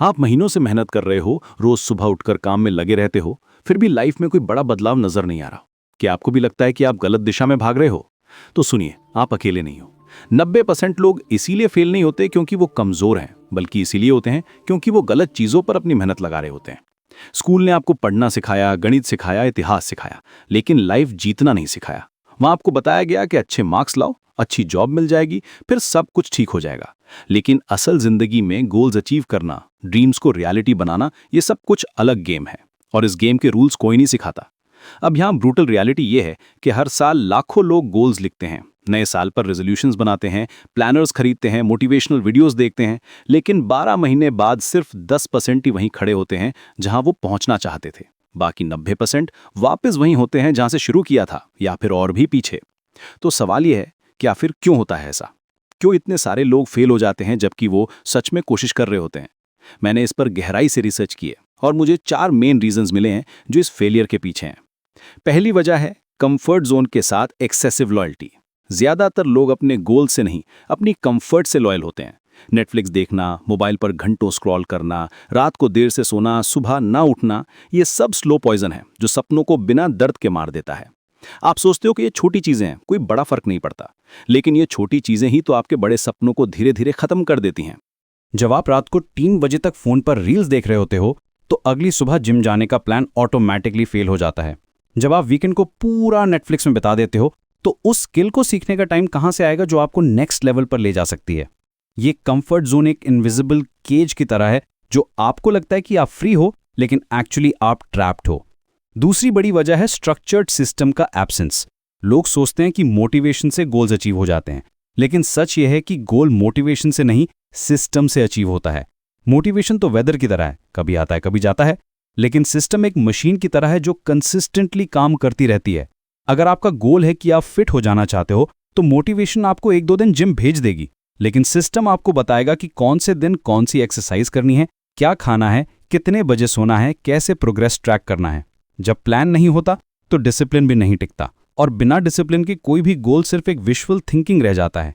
आप महीनों से मेहनत कर रहे हो, रोज सुबह उठकर काम में लगे रहते हो, फिर भी लाइफ में कोई बड़ा बदलाव नजर नहीं आ रहा। क्या आपको भी लगता है कि आप गलत दिशा में भाग रहे हो? तो सुनिए, आप अकेले नहीं हो। 90% लोग इसीलिए फेल नहीं होते क्योंकि वो कमजोर हैं, बल्कि इसीलिए होते हैं क्योंकि वो गलत चीजों पर अपनी मेहनत लगा रहे होते हैं। स्कूल ने आपको पढ़ना सिखाया, गणित सिखाया, इतिहास सिखाया, लेकिन लाइफ जीतना नहीं सिखाया। वहां आपको बताया गया कि अच्छे मार्क्स लाओ, अच्छी जॉब मिल जाएगी, फिर सब कुछ ठीक हो जाएगा। लेकिन असल जिंदगी में गोल्स अचीव करना, ड्रीम्स को रियलिटी बनाना, ये सब कुछ अलग गेम है। और इस गेम के रूल्स कोई नहीं सिखाता। अब यहाँ ब्रूटल रियलिटी ये है कि हर साल लाखों लोग गोल्स लिखते हैं, नए साल पर रेजोल्यूशंस बनाते हैं, प्लानर्स खरीदते हैं, मोटिवेशनल वीडियोस देखते हैं, लेकिन 12 महीने बाद सिर्फ 10% ही वहीं खड़े होते हैं जहां वो पहुंचना चाहते थे। बाकी 90% वापस वहीं होते हैं जहां से शुरू किया था, या फिर और भी पीछे। तो सवाल यह है कि आखिर क्यों होता है ऐसा? क्यों इतने सारे लोग फेल हो जाते हैं जबकि वो सच में कोशिश कर रहे होते हैं? मैंने इस पर गहराई से रिसर्च की है और मुझे 4 मेन रीजंस मिले हैं जो इस फेलियर के पीछे हैं। पहली वजह है कंफर्ट जोन के साथ एक्सेसिव लॉयल्टी। ज्यादातर लोग अपने गोल से नहीं, अपनी कंफर्ट से लॉयल होते हैं। नेटफ्लिक्स देखना, मोबाइल पर घंटों स्क्रॉल करना, रात को देर से सोना, सुबह ना उठना, ये सब स्लो पॉइजन है जो सपनों को बिना दर्द के मार देता है। आप सोचते हो कि ये छोटी चीजें हैं, कोई बड़ा फर्क नहीं पड़ता, लेकिन ये छोटी चीजें ही तो आपके बड़े सपनों को धीरे धीरे खत्म कर देती हैं। जब आप रात को 3 बजे तक फोन पर रील्स देख रहे होते हो तो अगली सुबह जिम जाने का प्लान ऑटोमेटिकली फेल हो जाता है। जब आप वीकेंड को पूरा नेटफ्लिक्स में बिता देते हो तो उस स्किल को सीखने का टाइम कहां से आएगा जो आपको नेक्स्ट लेवल पर ले जा सकती है। ये कंफर्ट जोन एक इनविजिबल केज की तरह है जो आपको लगता है कि आप फ्री हो, लेकिन एक्चुअली आप ट्रैप्ड हो। दूसरी बड़ी वजह है स्ट्रक्चर्ड सिस्टम का एब्सेंस। लोग सोचते हैं कि मोटिवेशन से गोल्स अचीव हो जाते हैं, लेकिन सच यह है कि गोल मोटिवेशन से नहीं, सिस्टम से अचीव होता है। मोटिवेशन तो वेदर की तरह है, कभी आता है कभी जाता है, लेकिन सिस्टम एक मशीन की तरह है जो कंसिस्टेंटली काम करती रहती है। अगर आपका गोल है कि आप फिट हो जाना चाहते हो तो मोटिवेशन आपको 1-2 दिन जिम भेज देगी, लेकिन सिस्टम आपको बताएगा कि कौन से दिन कौन सी एक्सरसाइज करनी है, क्या खाना है, कितने बजे सोना है, कैसे प्रोग्रेस ट्रैक करना है। जब प्लान नहीं होता तो डिसिप्लिन भी नहीं टिकता, और बिना डिसिप्लिन के कोई भी गोल सिर्फ एक विजुअल थिंकिंग रह जाता है।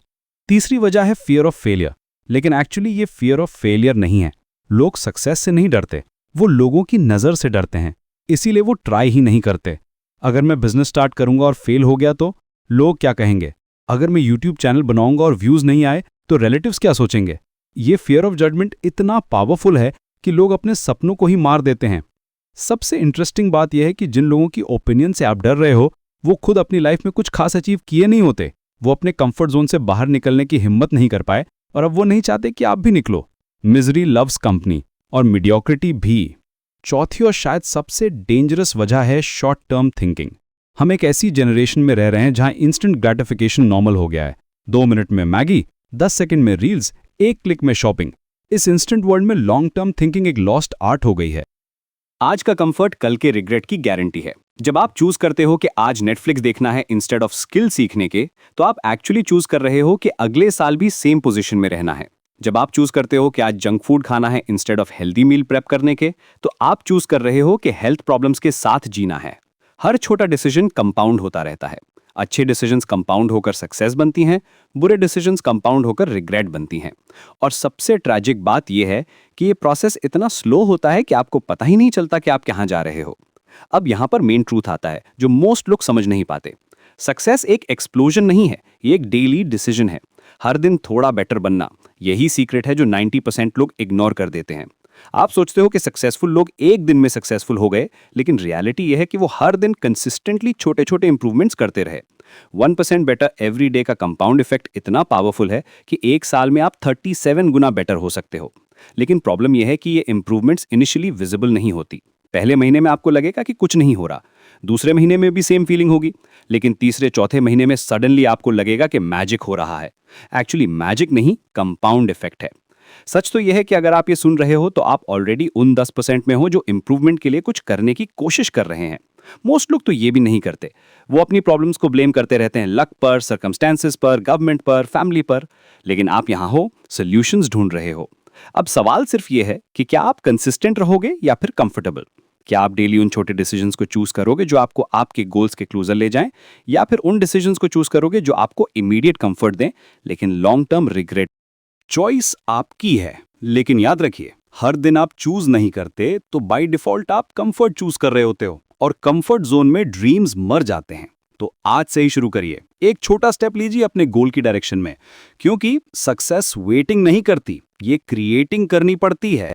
तीसरी वजह है फियर ऑफ फेलियर, लेकिन एक्चुअली ये फियर ऑफ फेलियर नहीं है। लोग सक्सेस से नहीं डरते, वो लोगों की नज़र से डरते हैं, इसीलिए वो ट्राई ही नहीं करते। अगर मैं बिजनेस स्टार्ट करूंगा और फेल हो गया तो लोग क्या कहेंगे? अगर मैं यूट्यूब चैनल बनाऊंगा और व्यूज नहीं आए तो रिलेटिव्स क्या सोचेंगे? ये फियर ऑफ जजमेंट इतना पावरफुल है कि लोग अपने सपनों को ही मार देते हैं। सबसे इंटरेस्टिंग बात यह है कि जिन लोगों की ओपिनियन से आप डर रहे हो वो खुद अपनी लाइफ में कुछ खास अचीव किए नहीं होते। वो अपने कंफर्ट जोन से बाहर निकलने की हिम्मत नहीं कर पाए, और अब वो नहीं चाहते कि आप भी निकलो। मिजरी लव्स कंपनी, और मीडियोक्रिटी भी। चौथी और शायद सबसे डेंजरस वजह है शॉर्ट टर्म थिंकिंग। हम एक ऐसी जनरेशन में रह रहे हैं जहां इंस्टेंट ग्रेटिफिकेशन नॉर्मल हो गया है। 2 मिनट में मैगी, 10 सेकंड में रील्स, 1 क्लिक में शॉपिंग। इस इंस्टेंट वर्ल्ड में लॉन्ग टर्म थिंकिंग एक लॉस्ट आर्ट हो गई है। आज का कंफर्ट कल के रिग्रेट की गारंटी है। जब आप चूज करते हो कि आज नेटफ्लिक्स देखना है इंस्टेड ऑफ स्किल सीखने के, तो आप एक्चुअली चूज कर रहे हो कि अगले साल भी सेम पोजीशन में रहना है। जब आप चूज करते हो कि आज जंक फूड खाना है instead of healthy meal prep करने के, तो आप चूज कर रहे हो कि हेल्थ प्रॉब्लम्स के साथ जीना है। हर छोटा डिसीजन कंपाउंड होता रहता है। अच्छे डिसीजंस कंपाउंड होकर सक्सेस बनती हैं, बुरे डिसीजंस कंपाउंड होकर रिग्रेट बनती हैं। और सबसे ट्रैजिक बात यह है कि ये प्रोसेस इतना स्लो होता है कि आपको पता ही नहीं चलता कि आप कहाँ जा रहे हो। अब यहाँ पर मेन ट्रूथ आता है जो मोस्ट लोग समझ नहीं पाते। सक्सेस एक एक्सप्लोजन नहीं है, ये एक डेली डिसीजन है। हर दिन थोड़ा बेटर बनना, यही सीक्रेट है जो 90% लोग इग्नोर कर देते हैं। आप सोचते हो कि सक्सेसफुल लोग एक दिन में सक्सेसफुल हो गए, लेकिन रियलिटी यह है कि वो हर दिन कंसिस्टेंटली छोटे छोटे इंप्रूवमेंट्स करते रहे। 1% बेटर एवरी डे का कंपाउंड इफेक्ट इतना पावरफुल है कि एक साल में आप 37 गुना बेटर हो सकते हो। लेकिन प्रॉब्लम यह है कि ये इंप्रूवमेंट्स इनिशियली विजिबल नहीं होती। पहले महीने में आपको लगेगा कि कुछ नहीं हो रहा, दूसरे महीने में भी सेम फीलिंग होगी, लेकिन तीसरे चौथे महीने में सडनली आपको लगेगा कि मैजिक हो रहा है। एक्चुअली मैजिक नहीं, कंपाउंड इफेक्ट है। सच तो यह है कि अगर आप ये सुन रहे हो तो आप ऑलरेडी उन 10% में हो जो इंप्रूवमेंट के लिए कुछ करने की कोशिश कर रहे हैं। मोस्ट लोग तो ये भी नहीं करते। वो अपनी प्रॉब्लम्स को ब्लेम करते रहते हैं लक पर, सर्कमस्टेंसेस पर, गवर्नमेंट पर, फैमिली पर। लेकिन आप यहाँ हो, सॉल्यूशंस ढूंढ रहे हो। अब सवाल सिर्फ ये है कि क्या आप कंसिस्टेंट रहोगे या फिर कंफर्टेबल? क्या आप डेली उन छोटे डिसीजंस को चूज करोगे जो आपको आपके गोल्स के क्लोजर ले जाएं, या फिर उन डिसीजंस को चूज करोगे जो आपको इमीडिएट कंफर्ट दें लेकिन लॉन्ग टर्म रिग्रेट? चॉइस आपकी है, लेकिन याद रखिए हर दिन आप चूज नहीं करते तो बाय डिफॉल्ट आप कंफर्ट चूज कर रहे होते हो और कंफर्ट जोन में ड्रीम्स मर जाते हैं। तो आज से ही शुरू करिए, एक छोटा स्टेप लीजिए अपने गोल की डायरेक्शन में, क्योंकि सक्सेस वेटिंग नहीं करती, ये क्रिएटिंग करनी पड़ती है।